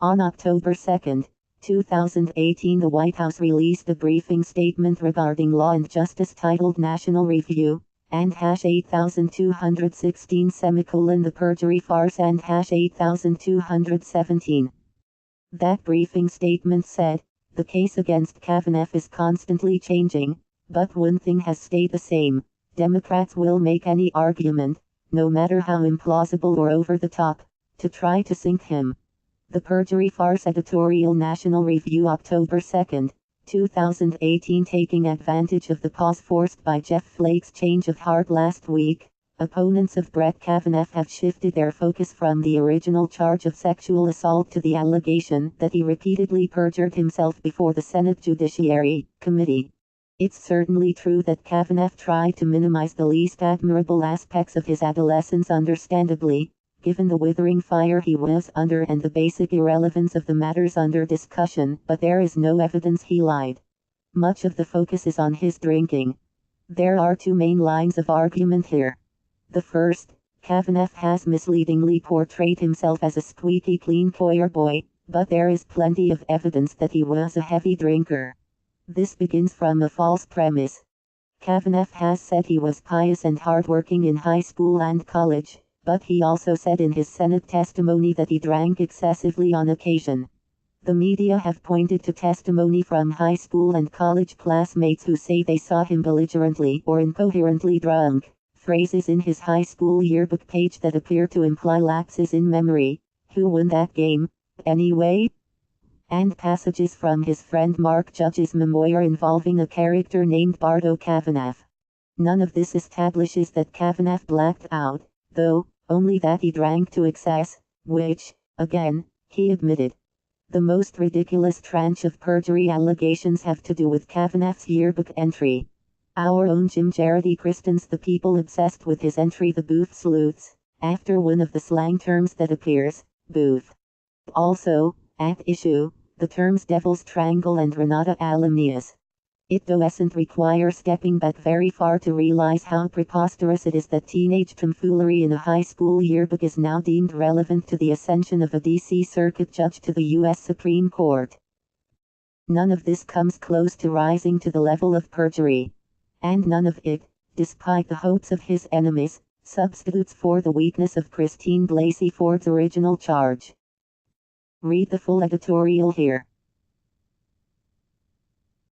On October 2, 2018, the White House released a briefing statement regarding Law and Justice titled National Review and #8216 the Perjury Farce and #8217. That briefing statement said, the case against Kavanaugh is constantly changing, but one thing has stayed the same. Democrats will make any argument, no matter how implausible or over the top, to try to sink him. The Perjury Farce editorial, National Review, October 2, 2018. Taking advantage of the pause forced by Jeff Flake's change of heart last week, opponents of Brett Kavanaugh have shifted their focus from the original charge of sexual assault to the allegation that he repeatedly perjured himself before the Senate Judiciary Committee. It's certainly true that Kavanaugh tried to minimize the least admirable aspects of his adolescence, understandably, given the withering fire he was under and the basic irrelevance of the matters under discussion, but there is no evidence he lied. Much of the focus is on his drinking. There are two main lines of argument here. The first, Kavanaugh has misleadingly portrayed himself as a squeaky clean choir boy, but there is plenty of evidence that he was a heavy drinker. This begins from a false premise. Kavanaugh has said he was pious and hardworking in high school and college, but he also said in his Senate testimony that he drank excessively on occasion. The media have pointed to testimony from high school and college classmates who say they saw him belligerently or incoherently drunk, phrases in his high school yearbook page that appear to imply lapses in memory, who won that game, anyway? And passages from his friend Mark Judge's memoir involving a character named Bardo Kavanaugh. None of this establishes that Kavanaugh blacked out, though, only that he drank to excess, which, again, he admitted. The most ridiculous tranche of perjury allegations have to do with Kavanaugh's yearbook entry. Our own Jim Jarrett Kristen's the people obsessed with his entry, the Booth Sleuths, after one of the slang terms that appears, Booth. Also, at issue, the terms Devil's Triangle and Renata Alumnius. It doesn't require stepping back very far to realize how preposterous it is that teenage tomfoolery in a high school yearbook is now deemed relevant to the ascension of a D.C. Circuit judge to the U.S. Supreme Court. None of this comes close to rising to the level of perjury. And none of it, despite the hopes of his enemies, substitutes for the weakness of Christine Blasey Ford's original charge. Read the full editorial here.